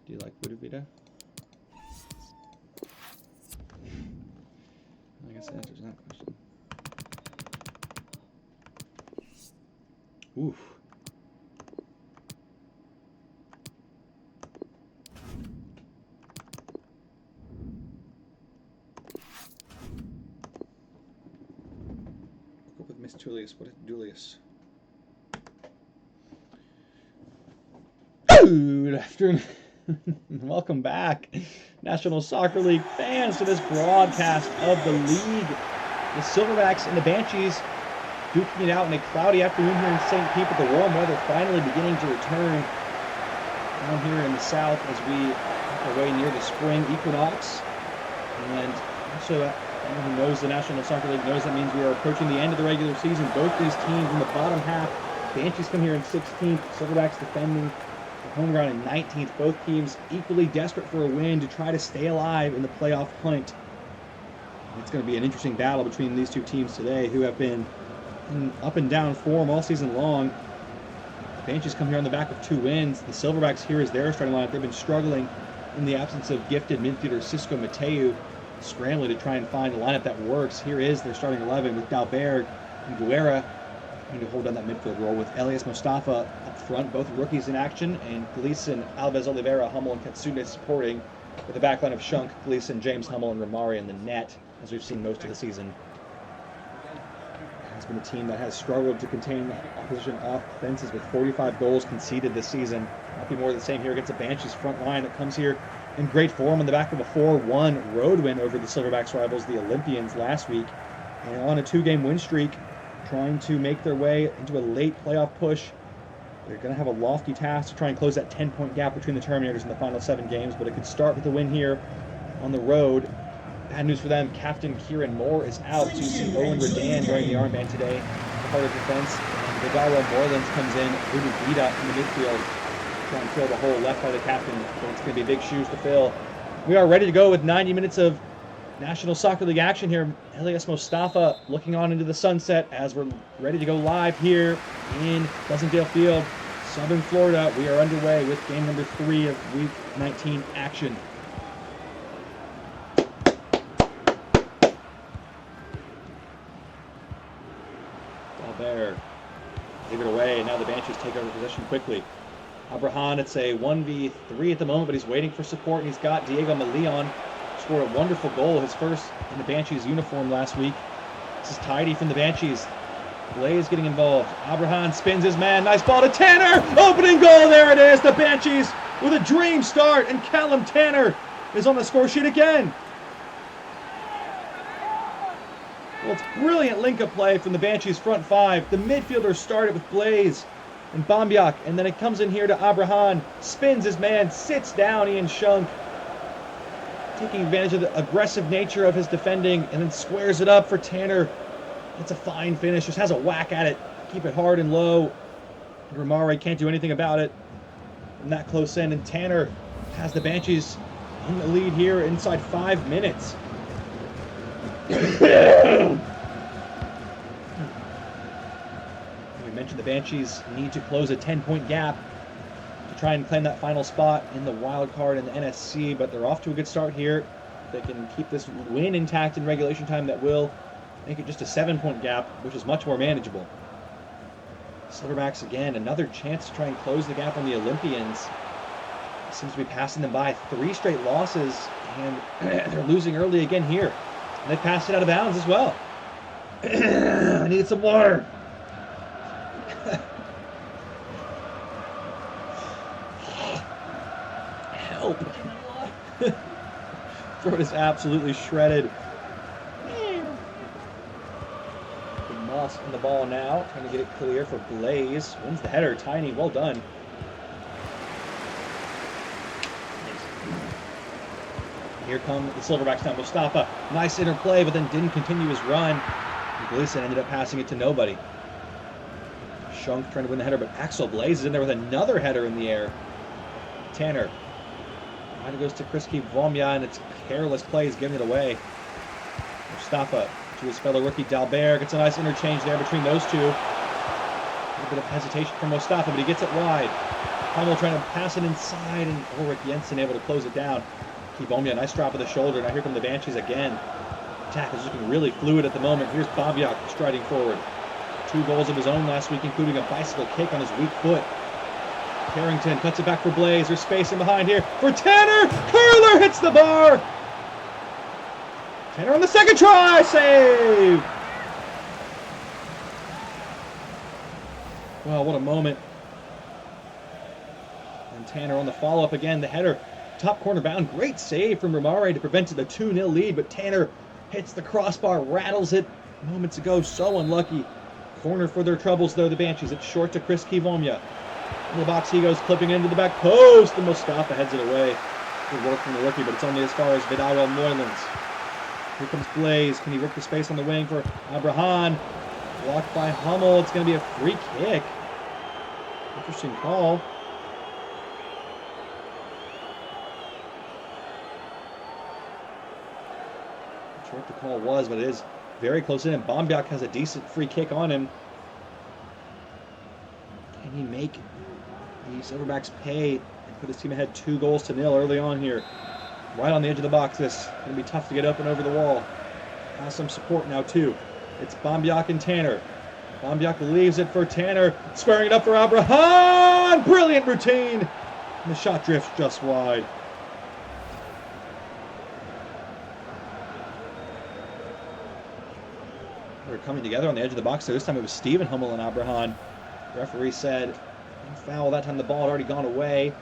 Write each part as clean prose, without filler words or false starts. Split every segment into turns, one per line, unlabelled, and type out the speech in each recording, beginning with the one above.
Do you like Budavita? I guess that answers that question. Oof. Go with Miss Tullius. What is Julius? Good afternoon. Welcome back, National Soccer League fans, to this broadcast of the league. The Silverbacks and the Banshees duking it out in a cloudy afternoon here in St. Pete, but the warm weather finally beginning to return down here in the south as we make our way near the spring equinox. And also, anyone who knows the National Soccer League knows that means we are approaching the end of the regular season. Both these teams in the bottom half. Banshees come here in 16th, Silverbacks defending home ground in 19th. Both teams equally desperate for a win to try to stay alive in the playoff hunt. It's going to be an interesting battle between these two teams today, who have been in up and down form all season long. The Banshees come here on the back of 2 wins. The Silverbacks here is their starting lineup. They've been struggling in the absence of gifted midfielder Cisco Mateu, scrambling to try and find a lineup that works. Here is their starting 11 with Dalberg and Guerra trying to hold down that midfield role, with Elias Mustafa up front, both rookies in action, and Gleason, Alves Oliveira, Hummel, and Katsune supporting, with a backline of Shunk, Gleason, James Hummel, and Romari in the net, as we've seen most of the season. It's been a team that has struggled to contain opposition offenses, with 45 goals conceded this season. Might be more of the same here against the Banshees front line that comes here in great form on the back of a 4-1 road win over the Silverbacks rivals, the Olympians, last week, and on a 2-game win streak, trying to make their way into a late playoff push. They're going to have a lofty task to try and close that 10-point gap between the Terminators in the final 7 games, but it could start with a win here on the road. Bad news for them, Captain Kieran Moore is out. So you see Owen Redan wearing the armband today, the part of defense, and Vigaro Morelands comes in, Budavita in the midfield, trying to fill the hole left by the captain, but it's going to be big shoes to fill. We are ready to go with 90 minutes of National Soccer League action here. Elias Mustafa looking on into the sunset as we're ready to go live here in Pleasantdale Field, Southern Florida. We are underway with game number 3 of Week 19 action. Albert, leave it away, and now the Banshees take over possession quickly. Abrahan, it's a 1v3 at the moment, but he's waiting for support, and he's got Diego Malion. Scored a wonderful goal, his first in the Banshees uniform last week. This is tidy from the Banshees. Blaze getting involved. Abrahan spins his man. Nice ball to Tanner. Opening goal. There it is. The Banshees with a dream start. And Callum Tanner is on the score sheet again. Well, it's brilliant link-up play from the Banshees front 5. The midfielders started with Blaze and Bambiak. And then it comes in here to Abrahan. Spins his man. Sits down Ian Shunk, taking advantage of the aggressive nature of his defending, and then squares it up for Tanner. It's a fine finish, just has a whack at it. Keep it hard and low. Romari can't do anything about it from that close in, and Tanner has the Banshees in the lead here inside 5 minutes. We mentioned the Banshees need to close a 10-point gap to try and claim that final spot in the wild card in the NSC, but they're off to a good start here. They can keep this win intact in regulation time, that will make it just a 7-point gap, which is much more manageable. Silverbacks again, another chance to try and close the gap on the Olympians. Seems to be passing them by. 3 straight losses, and they're losing early again here. And they passed it out of bounds as well. I need some water. Help. Throat is absolutely shredded. Moss on the ball now, trying to get it clear for Blaze. Wins the header. Tiny, well done. Here come the Silverbacks now. Mustafa, nice interplay, but then didn't continue his run. Gleason ended up passing it to nobody. Shunk trying to win the header, but Axel Blaze is in there with another header in the air. Tanner. It goes to Kriski Vomya, and it's careless play. He's giving it away. Mustafa to his fellow rookie Dalberg. It's a nice interchange there between those two. A little bit of hesitation from Mustafa, but he gets it wide. Hummel trying to pass it inside, and Ulrich Jensen able to close it down. Kivomia, nice drop of the shoulder. Now here come the Banshees again. Attack is looking really fluid at the moment. Here's Babiak striding forward. 2 goals of his own last week, including a bicycle kick on his weak foot. Carrington cuts it back for Blaze. There's space in behind here for Tanner. Curler hits the bar. Tanner on the second try. Save. Well, what a moment. And Tanner on the follow-up again. The header, top corner bound. Great save from Romare to prevent the 2-0 lead, but Tanner hits the crossbar, rattles it moments ago. So unlucky. Corner for their troubles, though, the Banshees. It's short to Chris Kivomia. In the box he goes, clipping into the back post, and Mustafa heads it away. Good work from the rookie, but it's only as far as Vidal Moylan's. Here comes Blaze. Can he work the space on the wing for Abrahan? Blocked by Hummel. It's going to be a free kick. Interesting call. Not sure what the call was, but it is very close in. Bombiak has a decent free kick on him. Can he make the Silverbacks pay and put his team ahead 2-0 early on here? Right on the edge of the box. This is going to be tough to get up and over the wall. Has some support now too. It's Bombiak and Tanner. Bombiak leaves it for Tanner, squaring it up for Abrahan. Brilliant routine. And the shot drifts just wide. They're coming together on the edge of the box. So this time it was Stephen Hummel and Abrahan. The referee said no foul. That time the ball had already gone away.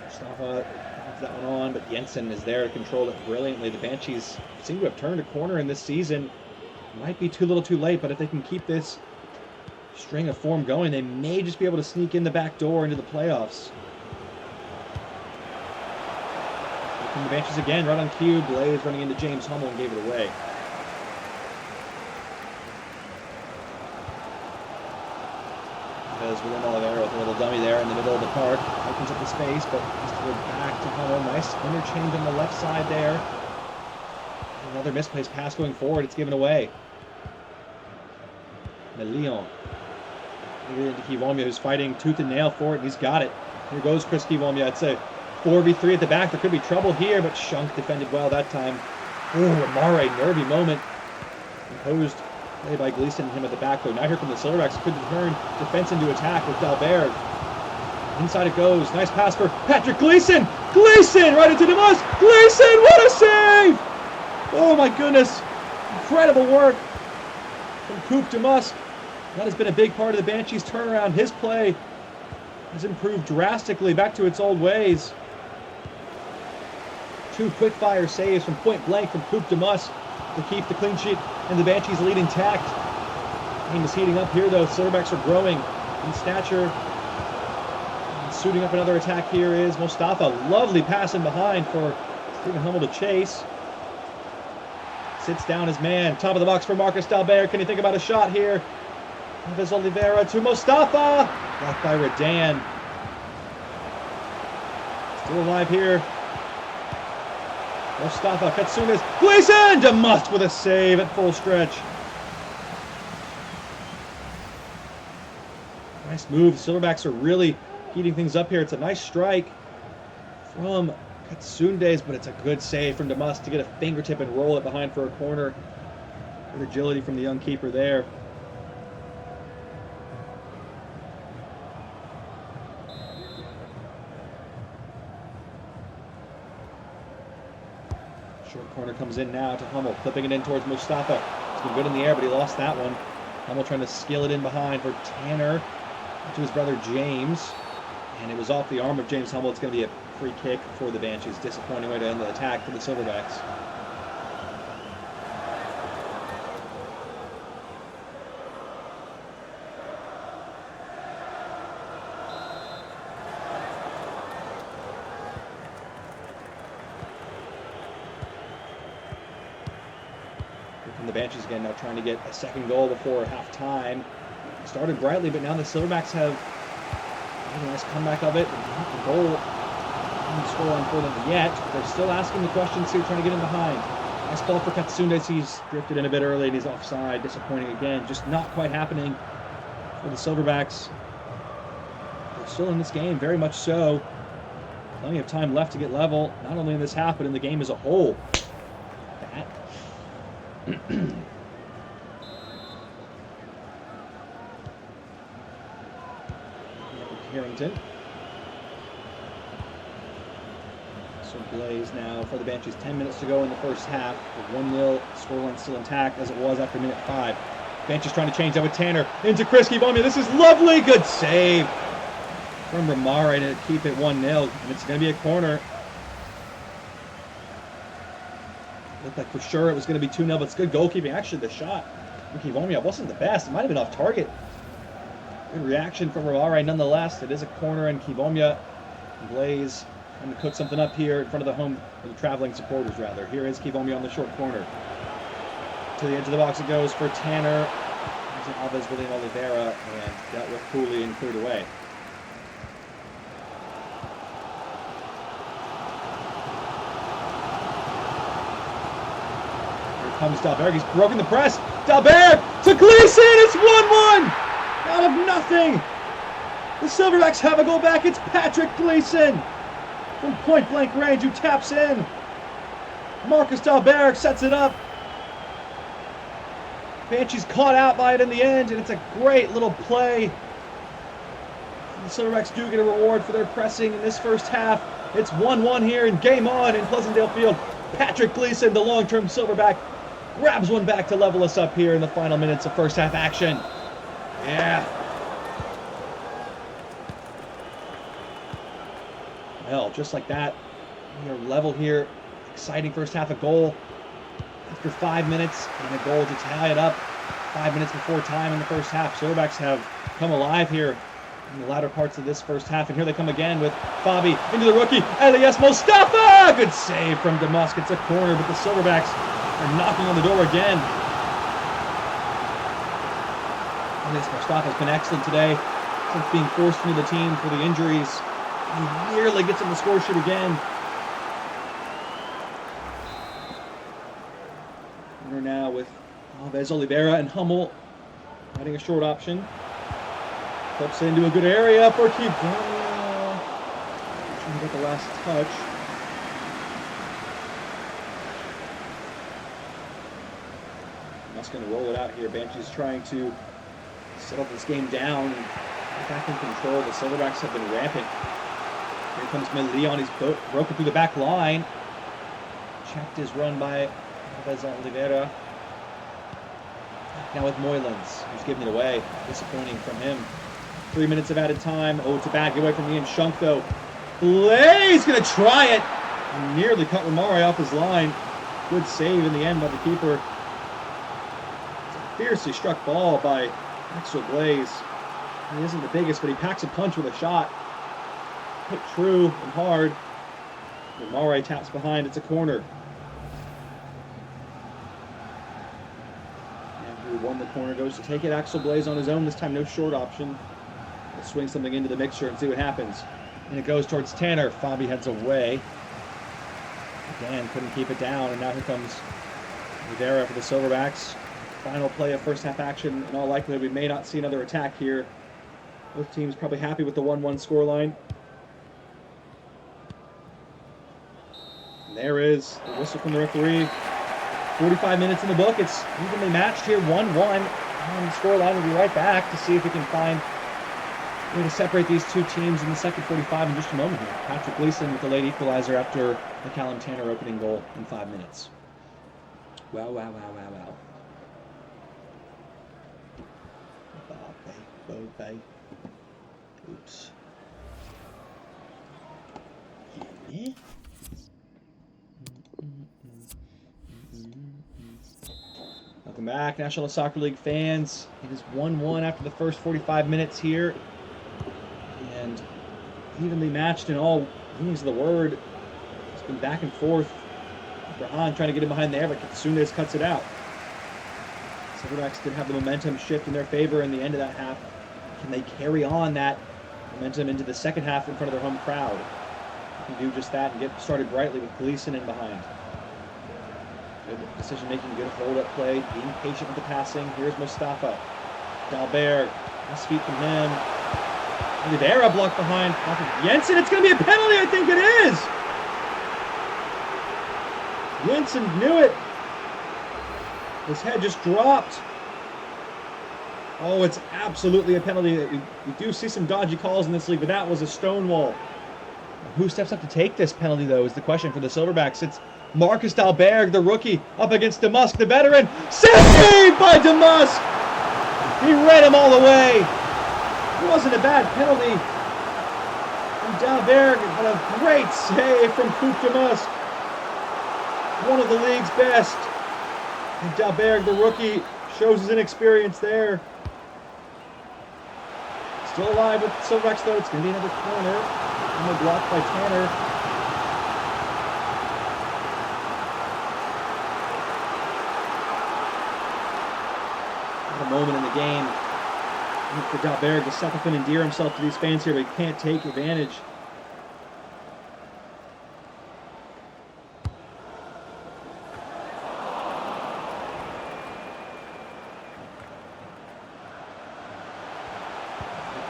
Mustafa has that one on, but Jensen is there to control it brilliantly. The Banshees seem to have turned a corner in this season. Might be too little too late, but if they can keep this string of form going, they may just be able to sneak in the back door into the playoffs. Here come the Banshees again, right on cue. Blaze running into James Hummel and gave it away. Because William Oliveira with a little dummy there in the middle of the park. Opens up the space, but just to go back to Hummel. Nice interchange on the left side there. Another misplaced pass going forward. It's given away. Leon. Into Kivomia, who's fighting tooth and nail for it, and he's got it. Here goes Chris Kivomia. It's a 4v3 at the back. There could be trouble here, but Shunk defended well that time. Oh, Amare, nervy moment. Imposed play by Gleason and him at the back, though. Now here come the Silverbacks. Could turn defense into attack with Dalberg. Inside it goes. Nice pass for Patrick Gleason. Gleason right into Demus. Gleason, what a save! Oh my goodness. Incredible work from Coop Demus. That has been a big part of the Banshees' turnaround. His play has improved drastically back to its old ways. 2 quick-fire saves from point blank from Coop Demus to keep the clean sheet and the Banshees' lead intact. Game is heating up here, though. Silverbacks are growing in stature. And suiting up another attack here is Mustafa. Lovely pass in behind for Stephen Hummel to chase. Sits down his man. Top of the box for Marcus Dalbert. Can he think about a shot here? Neves Oliveira to Mustafa. Blocked by Redan. Still alive here. Mustafa, Katsunas, Gleason! Demust with a save at full stretch. Nice move. Silverbacks are really heating things up here. It's a nice strike from Katsundes, but it's a good save from Demust to get a fingertip and roll it behind for a corner. Good agility from the young keeper there. Short corner comes in now to Hummel, clipping it in towards Mustafa. He's been good in the air, but he lost that one. Hummel trying to skill it in behind for Tanner to his brother James. And it was off the arm of James Hummel. It's going to be a free kick for the Banshees. Disappointing way to end the attack for the Silverbacks. The Banshees again now trying to get a second goal before half-time. Started brightly, but now the Silverbacks have a nice comeback of it. Not the goal on the scoreline for them yet. They're still asking the questions here, trying to get in behind. Nice ball for Katsundes. He's drifted in a bit early and he's offside. Disappointing again. Just not quite happening for the Silverbacks. They're still in this game, very much so. Plenty of time left to get level, not only in this half, but in the game as a whole. That. Harrington. So Blaze now for the Banshees. 10 minutes to go in the first half. The 1-0 scoreline still intact as it was after minute 5. Banshees trying to change that with Tanner. Into Chris Kivomia. This is lovely. Good save from Ramare to keep it 1-0. And it's going to be a corner. Looked like for sure it was going to be 2-0, but it's good goalkeeping. Actually, the shot from Kivomia wasn't the best. It might have been off target. Good reaction from Ramare nonetheless. It is a corner, and Kivomia and Blaze trying to cook something up here in front of the home, or the traveling supporters rather. Here is Kivomia on the short corner. To the edge of the box it goes for Tanner. There's an Alves William Oliveira, and dealt with coolly and cleared away. Here comes Dalberg. He's broken the press. Dalberg to Gleason. It's 1-1. Out of nothing. The Silverbacks have a goal back. It's Patrick Gleason from point-blank range who taps in. Marcus Dalberg sets it up. Banshees caught out by it in the end, and it's a great little play. The Silverbacks do get a reward for their pressing in this first half. It's 1-1 here and game on in Pleasantdale Field. Patrick Gleason, the long-term Silverback, grabs one back to level us up here in the final minutes of first half action. Yeah. Well, just like that, we are level here. Exciting first half, a goal after 5 minutes and a goal to tie it up 5 minutes before time in the first half. Silverbacks have come alive here in the latter parts of this first half, and here they come again with Fabi into the rookie, Elias Mostafa! Good save from Damask. It's a corner, but the Silverbacks are knocking on the door again. Elias Mostafa has been excellent today since being forced into the team for the injuries. He nearly gets in the score sheet again. We're now with Alves Oliveira and Hummel adding a short option. Clips into a good area for Kivomia. Trying to get the last touch. Just going to roll it out here. Banshees trying to settle this game down and get back in control. The Silverbacks have been rampant. Here comes Leon. He's broken through the back line. Checked his run by Alves Oliveira. Now with Moylan's, who's giving it away. Disappointing from him. 3 minutes of added time. Oh, it's a bad giveaway from Ian Shunk, though. Blaze going to try it. He nearly cut Ramare off his line. Good save in the end by the keeper. It's a fiercely struck ball by Axel Blaze. He isn't the biggest, but he packs a punch with a shot. Hit true and hard. Ramare taps behind. It's a corner. And who won the corner goes to take it. Axel Blaze on his own. This time no short option. We'll swing something into the mixture and see what happens. And it goes towards Tanner. Fabi heads away. Again, couldn't keep it down. And now here comes Rivera for the Silverbacks. Final play of first half action. In all likelihood, we may not see another attack here. Both teams probably happy with the 1-1 scoreline. And there is the whistle from the referee. 45 minutes in the book. It's evenly matched here, 1-1. And the scoreline will be right back to see if we can find a way to separate these two teams in the second 45 in just a moment here. Patrick Gleason with the late equalizer after the Callum Tanner opening goal in 5 minutes. Wow, wow, wow, wow, wow. Okay. Oops. Yeah. Welcome back, National Soccer League fans. It is 1-1 after the first 45 minutes here. And evenly matched in all meanings of the word. It's been back and forth. Brahan trying to get in behind there, but Sundes cuts it out. Silverbacks did have the momentum shift in their favor in the end of that half. Can they carry on that momentum into the second half in front of their home crowd? They can do just that and get started brightly with Gleason in behind. Good decision-making, good hold-up play, being patient with the passing. Here's Mustafa. Dalberg Nice feet from him. Oliveira blocked behind. Jensen, it's going to be a penalty, I think it is! Jensen knew it. His head just dropped. Oh, it's absolutely a penalty. We do see some dodgy calls in this league, but that was a stonewall. Who steps up to take this penalty, though, is the question for the Silverbacks. It's Marcus Dahlberg, the rookie, up against DeMusk, the veteran. Saved by DeMusk! He read him all the way. It wasn't a bad penalty. And Dahlberg had a great save from Coop DeMusk. One of the league's best. And Dahlberg, the rookie, shows his inexperience there. Still alive with Silverbacks, though. It's going to be another corner. And blocked by Tanner. What a moment in the game for Dahlberg to step up and endear himself to these fans here, but he can't take advantage.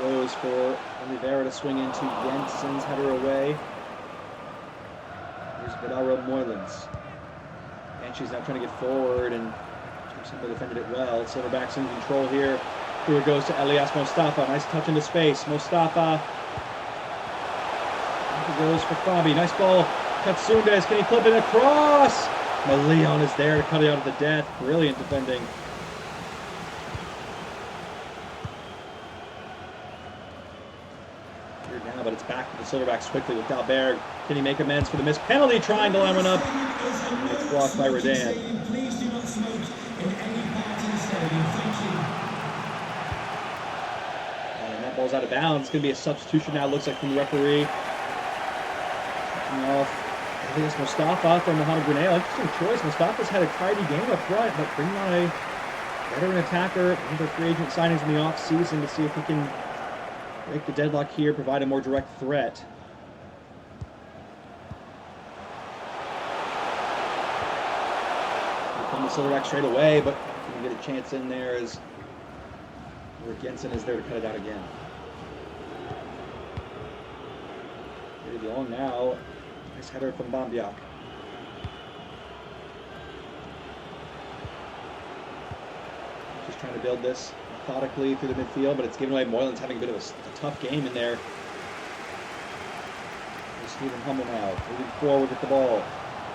Goes for Oliveira to swing into Jensen's header away. Here's Vidal Moylan's. Banshees now trying to get forward, and Jameson defended it well. Silverbacks in control here. Here it goes to Elias Mustafa. Nice touch into space. Mustafa. He goes for Fabi. Nice ball. Katsundes. Can he flip it across? Leon is there to cut it out of the death. Brilliant defending. Now, but it's back to the Silverbacks quickly with Dahlberg. Can he make amends for the missed penalty? Trying to line one up. And it's blocked by Redan. And that ball's out of bounds. It's going to be a substitution now, looks like, from the referee. Taking off Elias Mustafa from Mohamed Grenell. Interesting choice. Mustafa's had a tidy game up front, but bringing on a veteran attacker, another free agent signings in the off-season to see if he can break the deadlock here, provide a more direct threat. Here come the Silverbacks straight away, but can get a chance in there as Jensen is there to cut it out again. Very long now. Nice header from Bambiak. Just trying to build this methodically through the midfield, but it's given away. Moylan's having a bit of a tough game in there. There's Stephen Hummel now, moving forward with the ball.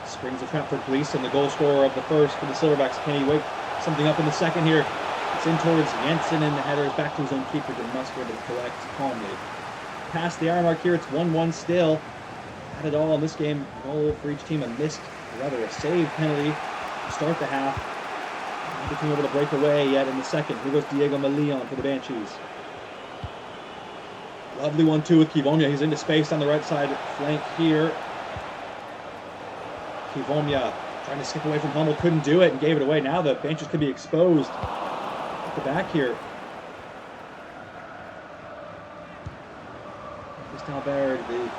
Springs a trap for Gleason, the goal scorer of the first for the Silverbacks. Can he wake something up in the second here? It's in towards Jensen, and the header is back to his own keeper. DeMusk able to collect calmly. Past the hour mark here, it's 1-1 still. Not at all in this game. Goal for each team, a save penalty to start the half. Neither team able to break away yet in the second. Here goes Diego Malion for the Banshees. Lovely 1-2 with Kivonia. He's into space on the right side flank here. Kivonia trying to skip away from Hummel, couldn't do it and gave it away. Now the Banshees could be exposed at the back here. Dahlberg, the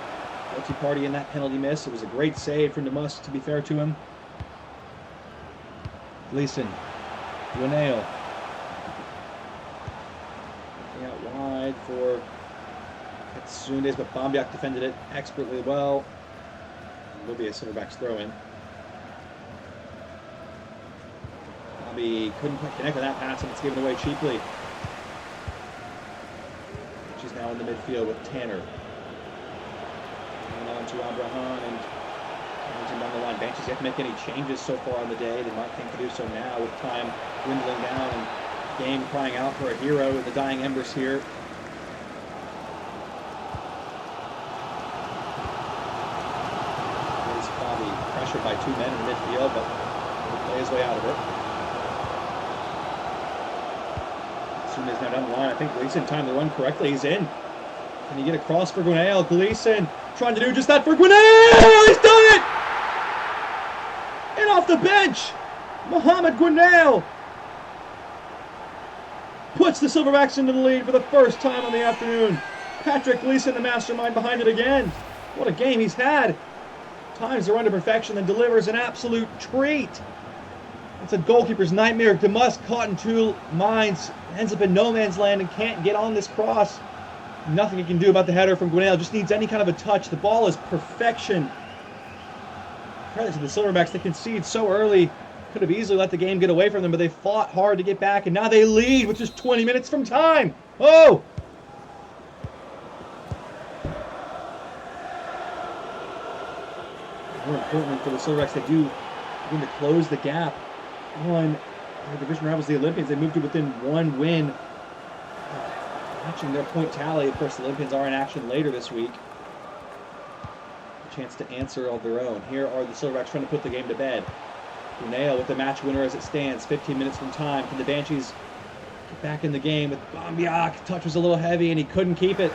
guilty party in that penalty miss. It was a great save from DeMusk, to be fair to him. Gleason. Guanale. Out wide for Katsundes, but Bambiak defended it expertly well. It will be a Silverbacks throw-in. Bobby couldn't quite connect with that pass, and it's given away cheaply. She's now in the midfield with Tanner. Going on to Abraham and down the line. Banshees yet to make any changes so far on the day. They might think to do so now with time dwindling down and game crying out for a hero in the dying embers here. There's Bobby pressured by two men in the midfield, but he'll play his way out of it. Sunda's now down the line. I think Gleason timed the run correctly. He's in. Can he get across for Guanale? Gleason trying to do just that for Guanale! He's done it! And off the bench, Mohamed Guanale puts the Silverbacks into the lead for the first time on the afternoon. Patrick Gleason, the mastermind behind it again. What a game he's had. Times the run to perfection, then delivers an absolute treat. It's a goalkeeper's nightmare. Demus caught in two minds, ends up in no man's land and can't get on this cross. Nothing he can do about the header from Gwinnell. Just needs any kind of a touch. The ball is perfection. Credit to the Silverbacks. They concede so early. Could have easily let the game get away from them, but they fought hard to get back, and now they lead with just 20 minutes from time. Oh! More importantly for the Silverbacks, they do begin to close the gap on their division rivals, the Olympians. They moved to within one win. Matching their point tally. Of course, the Olympians are in action later this week. A chance to answer of their own. Here are the Silverbacks trying to put the game to bed. Gwinnell with the match winner as it stands. 15 minutes from time. Can the Banshees get back in the game with Bombiak? Touch was a little heavy and he couldn't keep it.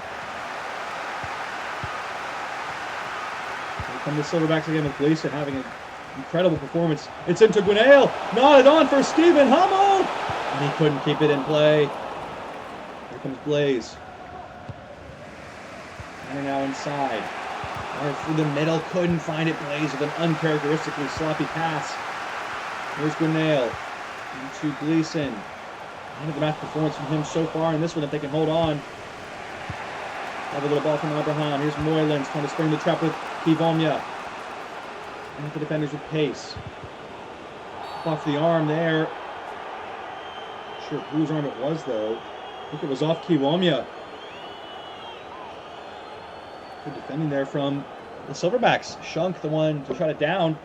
Here come the Silverbacks again with Gleason having an incredible performance. It's into Gwinnell. Nodded on for Stephen Hummel. And he couldn't keep it in play. Here comes Blaze. And now inside. Or through the middle. Couldn't find it. Blaze with an uncharacteristically sloppy pass. Here's Gwinnell. Into Gleason. End of the match performance from him so far in this one if they can hold on. Have a little ball from Abraham. Here's Moylan's trying to spring the trap with Kivomya. And the defenders with pace. Off the arm there. Not sure whose arm it was though. I think it was off Kiwomya. Good defending there from the Silverbacks. Shunk, the one to shut it down.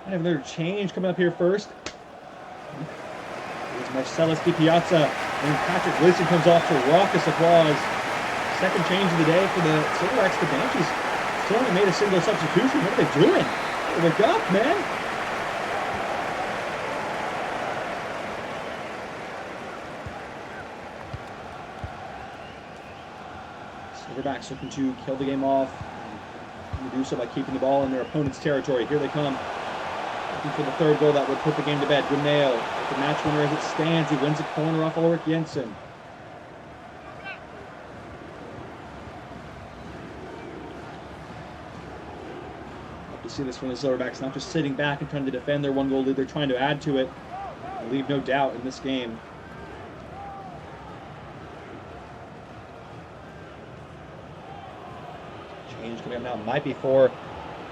I have another change coming up here first. Here's Marcellus Di Piazza. And Patrick Gleason comes off to raucous applause. Second change of the day for the Silverbacks. The Banshees still haven't made a single substitution. What are they doing? Wake up, man! Silverbacks looking to kill the game off. And do so by keeping the ball in their opponent's territory. Here they come. Looking for the third goal that would put the game to bed. Gwinnell with the match winner as it stands. He wins a corner off Ulrich Jensen. Love to see this from the Silverbacks, not just sitting back and trying to defend their one goal lead. They're trying to add to it. And leave no doubt in this game. Change coming up now might be for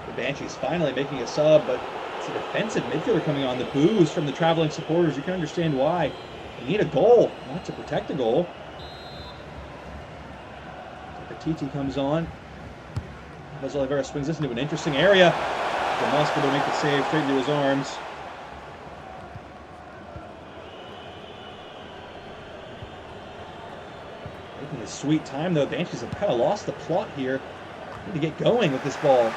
the Banshees finally making a sub, but it's a defensive midfielder coming on. The boos from the traveling supporters, you can understand why. You need a goal, not to protect a goal. Petiti comes on. Vaz Oliveira swings this into an interesting area. Demus able to make the save straight into his arms. Making a sweet time though. Banshees have kind of lost the plot here. Need to get going with this ball. I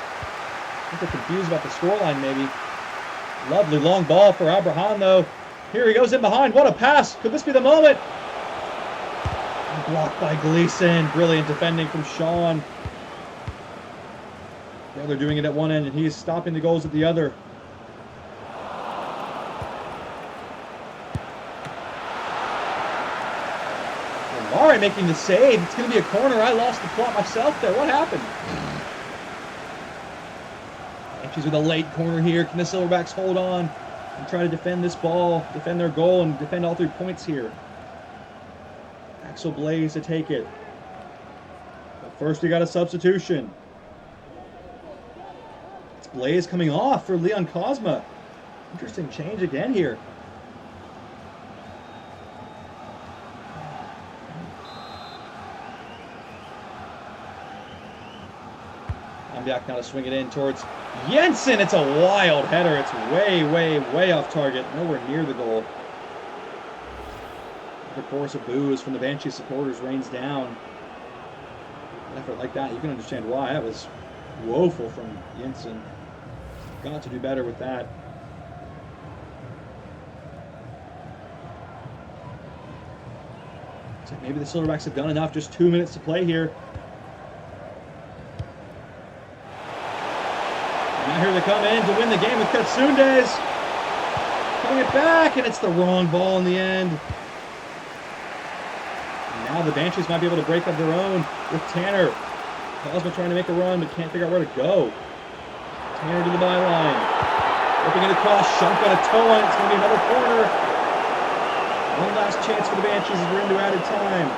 think they're confused about the scoreline maybe. Lovely long ball for Abraham though. Here he goes in behind. What a pass. Could this be the moment? Blocked by Gleason. Brilliant defending from Sean. They're doing it at one end and he's stopping the goals at the other. Mare making the save. It's going to be a corner. I lost the plot myself there. What happened? Banshees with a late corner here. Can the Silverbacks hold on and try to defend this ball, defend their goal, and defend all 3 points here? Axel Blaze to take it. But first we got a substitution. It's Blaze coming off for Leon Kozma. Interesting change again here. Bombiak now to swing it in towards Jensen. It's a wild header. It's way, way, way off target. Nowhere near the goal. The chorus of boos from the Banshee supporters rains down. An effort like that, you can understand why. That was woeful from Jensen. Got to do better with that. So maybe the Silverbacks have done enough. Just 2 minutes to play here. Now here they come in to win the game with Katsundes. Putting it back, and it's the wrong ball in the end. And now the Banshees might be able to break up their own with Tanner. Kozma trying to make a run, but can't figure out where to go. Tanner to the byline. Flipping it across, Shunk on a toe on it. It's going to be another corner. One last chance for the Banshees as we're into added time.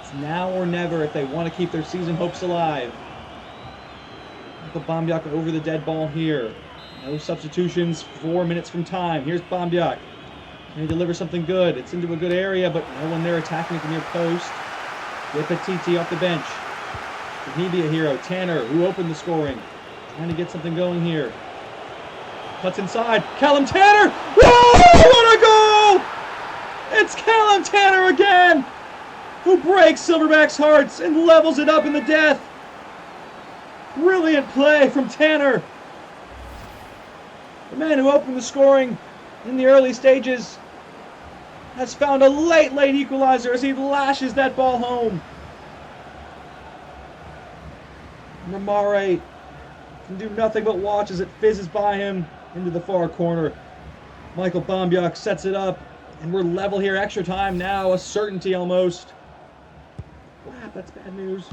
It's now or never if they want to keep their season hopes alive. Michael Bambiak over the dead ball here. No substitutions, 4 minutes from time. Here's Bambiak. Can he deliver something good? It's into a good area, but no one there attacking at the near post. Dipatiti off the bench. Can he be a hero? Tanner, who opened the scoring. Trying to get something going here. Cuts inside. Callum Tanner! Whoa! What a goal! It's Callum Tanner again! Who breaks Silverbacks' hearts and levels it up in the death. Brilliant play from Tanner. The man who opened the scoring in the early stages has found a late equalizer as he lashes that ball home. Romare can do nothing but watch as it fizzes by him into the far corner. Michael Bambiak sets it up, and we're level here. Extra time now, a certainty almost. Wow, that's bad news.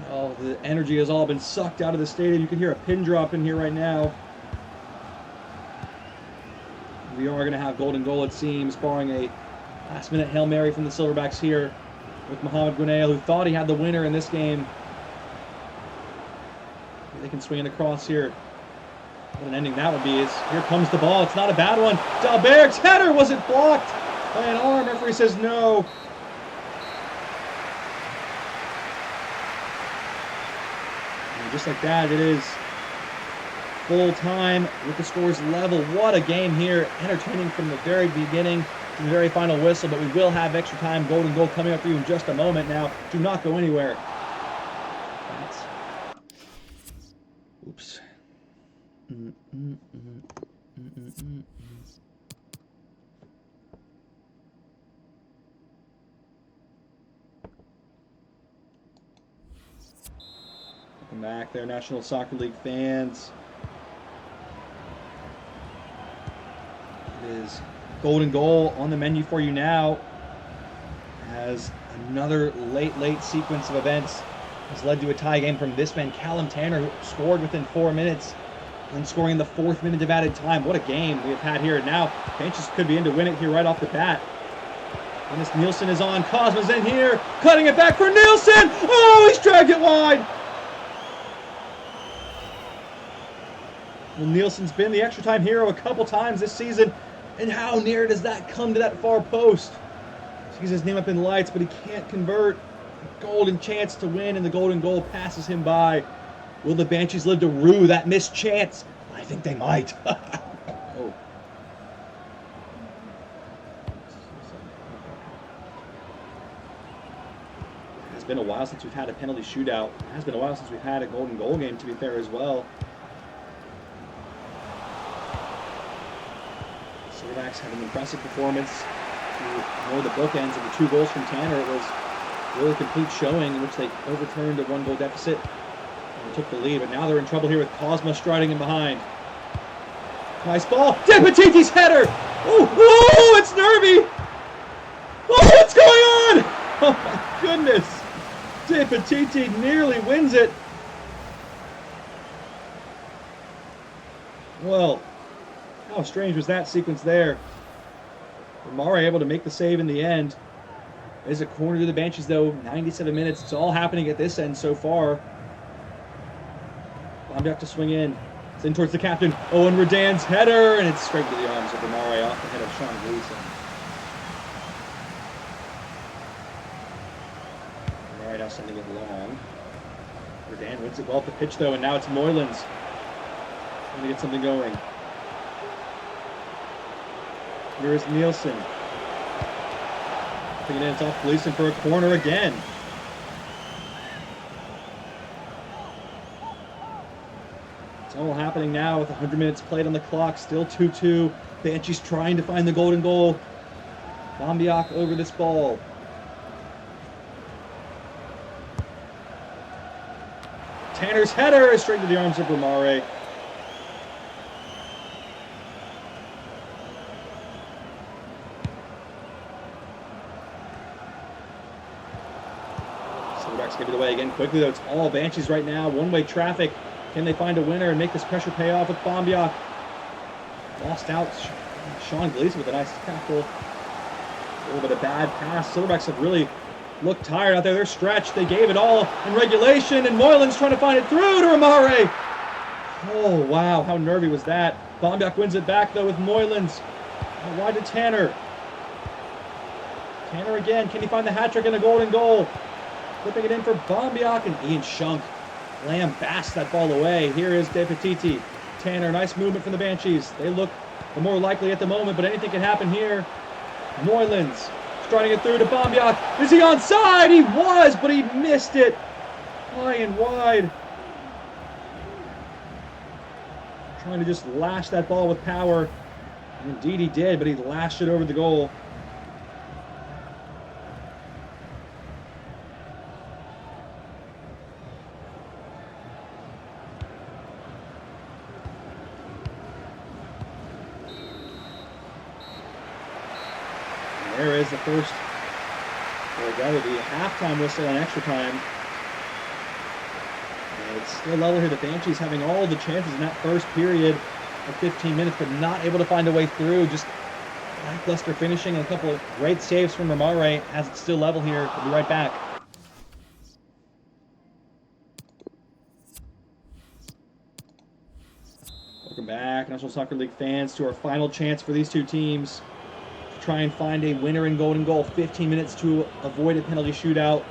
Oh, the energy has all been sucked out of the stadium. You can hear a pin drop in here right now. We are going to have golden goal, it seems, barring a last-minute Hail Mary from the Silverbacks here with Mohamed Gounail, who thought he had the winner in this game. They can swing it across here. What an ending that would be. Here comes the ball. It's not a bad one. Dalberg's header wasn't blocked by an arm. Referee says no. And just like that, it is full time with the scores level. What a game here. Entertaining from the very beginning to the very final whistle, but we will have extra time golden goal coming up for you in just a moment now. Do not go anywhere. Oops. Welcome back there, National Soccer League fans. It is golden goal on the menu for you now, as another late sequence of events has led to a tie game from this man, Callum Tanner, who scored within 4 minutes and scoring in the 4th minute of added time. What a game we have had here. Now, Banshees could be in to win it here right off the bat. And this Nielsen is on. Cosma's in here, cutting it back for Nielsen. Oh, he's dragged it wide. Well, Nielsen's been the extra time hero a couple times this season. And how near does that come to that far post? Sees his name up in lights, but he can't convert. Golden chance to win, and the golden goal passes him by. Will the Banshees live to rue that missed chance? I think they might. Oh. It's been a while since we've had a penalty shootout. It has been a while since we've had a golden goal game, to be fair, as well. Silverbacks had an impressive performance to ignore the bookends of the 2 goals from Tanner. It was really complete showing in which they overturned a 1-goal deficit and took the lead. But now they're in trouble here with Cosma striding in behind. Nice ball. Dipatiti's header. Oh, it's nervy. Oh, what's going on? Oh my goodness. Dipatiti nearly wins it. Well, how strange was that sequence there? Romare able to make the save in the end. There's a corner to the Banshees, though. 97 minutes. It's all happening at this end so far. Bambiak to swing in. It's in towards the captain. Owen Redan's header, and it's straight to the arms of Romare off the head of Sean Gleason. Romare now sending it long. Redan wins it well off the pitch, though, and now it's Moylan's trying to get something going. Here is Nielsen. Putting it in, it's off Gleason for a corner again. It's all happening now with 100 minutes played on the clock. Still 2-2. Banshees trying to find the golden goal. Bambiak over this ball. Tanner's header is straight to the arms of Romare. Silverbacks give it away again quickly, though. It's all Banshees right now. One-way traffic. Can they find a winner and make this pressure pay off with Bombiak? Lost out. Sean Gleason with a nice tackle. A little bit of bad pass. Silverbacks have really looked tired out there. They're stretched. They gave it all in regulation, and Moylan's trying to find it through to Ramare. Oh, wow. How nervy was that? Bombiak wins it back, though, with Moylan's. Wide to Tanner. Tanner again. Can he find the hat trick and a golden goal? Flipping it in for Bombiak, and Ian Shunk lambasts that ball away. Here is De Petiti. Tanner, nice movement from the Banshees. They look the more likely at the moment, but anything can happen here. Moylan's striding it through to Bombiak. Is he onside? He was, but he missed it. High and wide. Trying to just lash that ball with power. And indeed he did, but he lashed it over the goal. And there is the first, or rather the halftime whistle on extra time. It's still level here. The Banshees having all the chances in that first period of 15 minutes, but not able to find a way through. Just lackluster finishing and a couple of great saves from Ramare as it's still level here. We'll be right back. Welcome back, National Soccer League fans, to our final chance for these two teams to try and find a winner in golden goal. 15 minutes to avoid a penalty shootout.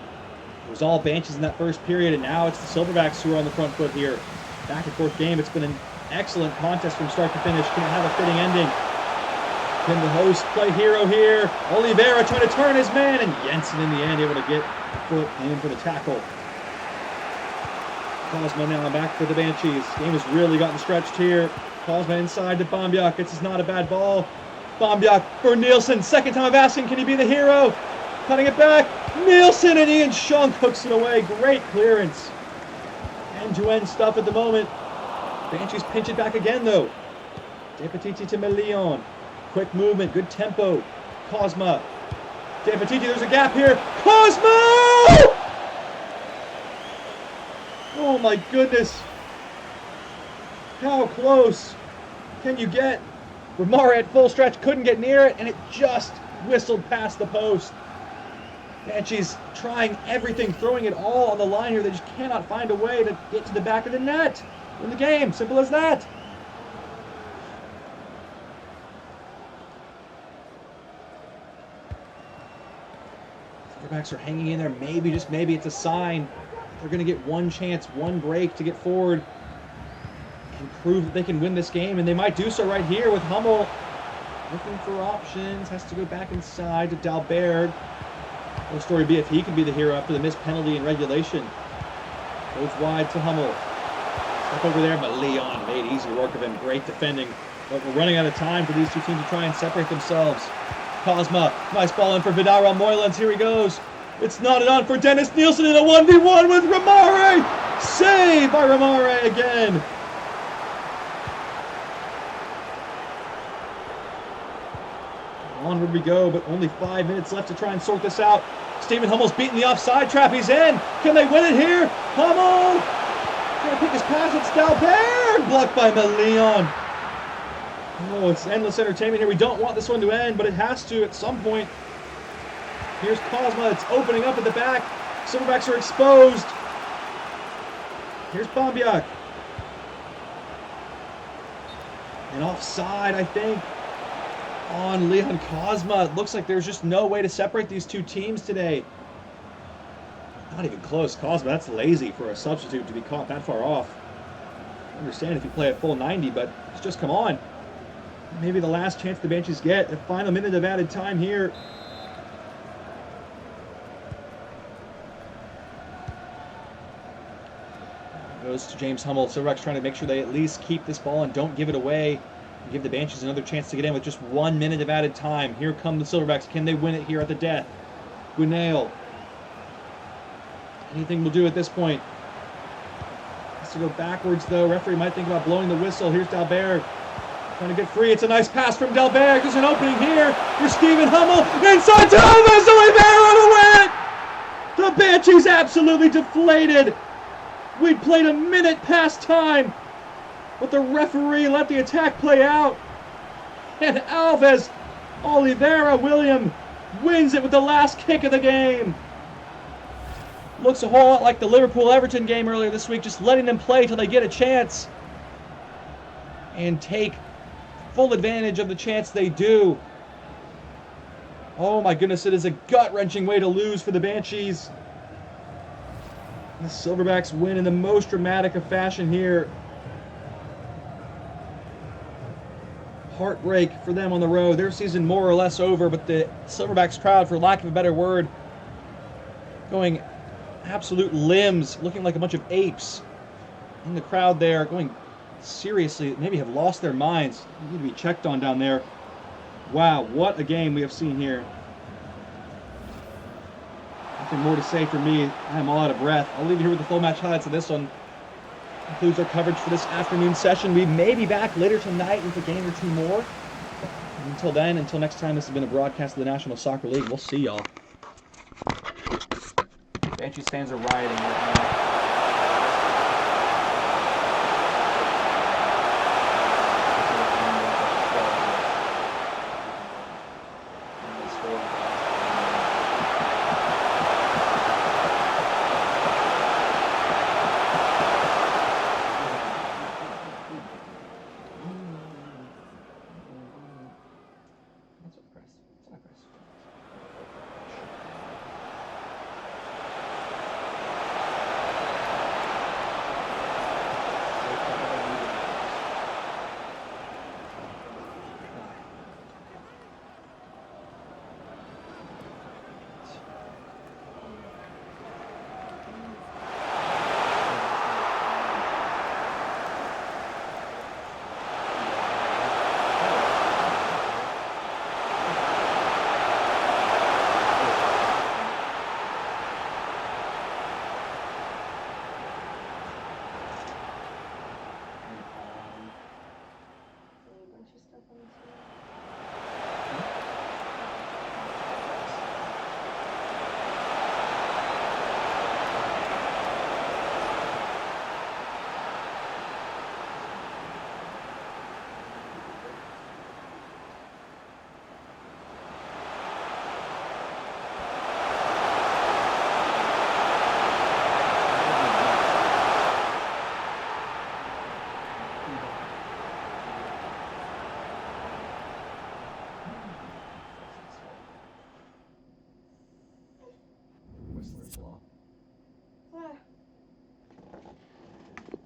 It was all Banshees in that first period, and now it's the Silverbacks who are on the front foot here. Back and forth game. It's been an excellent contest from start to finish. Can it have a fitting ending? Can the host play hero here? Oliveira trying to turn his man, and Jensen in the end able to get foot in for the tackle. Cosma now back for the Banshees. Game has really gotten stretched here. Cosma inside to Bombiak. This is not a bad ball. Bombiak for Nielsen. Second time of asking, can he be the hero? Cutting it back. Nielsen, and Ian Shunk hooks it away. Great clearance. End-to-end stuff at the moment. Banshees pinch it back again, though. De Petiti to Melion. Quick movement, good tempo. Cosma. De Petiti, there's a gap here. Cosma! Oh my goodness. How close can you get? Ramare at full stretch, couldn't get near it, and it just whistled past the post. Banshees trying everything, throwing it all on the line here. They just cannot find a way to get to the back of the net. Win the game, simple as that. Silverbacks are hanging in there. Maybe, just maybe, it's a sign they're going to get one chance, one break to get forward and prove that they can win this game. And they might do so right here with Hummel looking for options. Has to go back inside to Dalberg. Will story be if he can be the hero after the missed penalty in regulation. Goes wide to Hummel. Step over there, but Leon made easy work of him. Great defending. But we're running out of time for these two teams to try and separate themselves. Cosma, nice ball in for Vidal Moylan's. Here he goes. It's knotted on for Dennis Nielsen in a 1v1 with Ramare. Save by Ramare again. Onward we go, but only 5 minutes left to try and sort this out. Stephen Hummel's beating the offside trap. He's in. Can they win it here? Hummel! Trying to pick his pass. It's Dalberg! Blocked by Melion. Oh, it's endless entertainment here. We don't want this one to end, but it has to at some point. Here's Cosma. It's opening up at the back. Silverbacks are exposed. Here's Bombiak. And offside, I think, on Leon Cosma. It looks like there's just no way to separate these two teams today. Not even close. Cosma, that's lazy for a substitute to be caught that far off. I understand if you play a full 90, but it's just come on. Maybe the last chance the Banshees get. The final minute of added time here. Goes to James Hummel. Silverbacks trying to make sure they at least keep this ball and don't give it away. And give the Banshees another chance to get in with just 1 minute of added time. Here come the Silverbacks. Can they win it here at the death? Gunail. Anything will do at this point. Has to go backwards though. Referee might think about blowing the whistle. Here's Dalberg. Trying to get free. It's a nice pass from Dalberg. There's an opening here for Stephen Hummel. Inside to Alves. Oliveira to win it! The Banshees absolutely deflated. We'd played a minute past time, but the referee let the attack play out. And Alves Oliveira William wins it with the last kick of the game. Looks a whole lot like the Liverpool-Everton game earlier this week, just letting them play till they get a chance and take full advantage of the chance they do. Oh my goodness, it is a gut-wrenching way to lose for the Banshees. The Silverbacks win in the most dramatic of fashion here. Heartbreak for them on the road. Their season more or less over, but the Silverbacks crowd, for lack of a better word, going absolute limbs, looking like a bunch of apes in the crowd there, going seriously, maybe have lost their minds. They need to be checked on down there. Wow, what a game we have seen here. Nothing more to say for me. I am all out of breath. I'll leave you here with the full match highlights of this one. Concludes our coverage for this afternoon session. We may be back later tonight with a game or two more. Until then, until next time, this has been a broadcast of the National Soccer League. We'll see y'all. Banshees fans are rioting right now.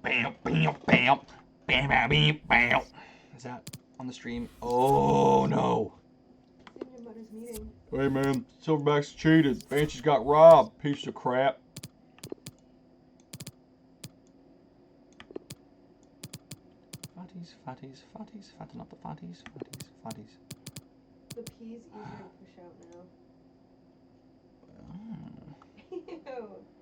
Bam, bam, bam, bam, bam, bam, bam. Is that on the stream? Oh no. Hey man, Silverbacks cheated. Banshees got robbed. Piece of crap. Fatties, fatten up the fatties.
The P's easier to push out now.
Oh.
Ew.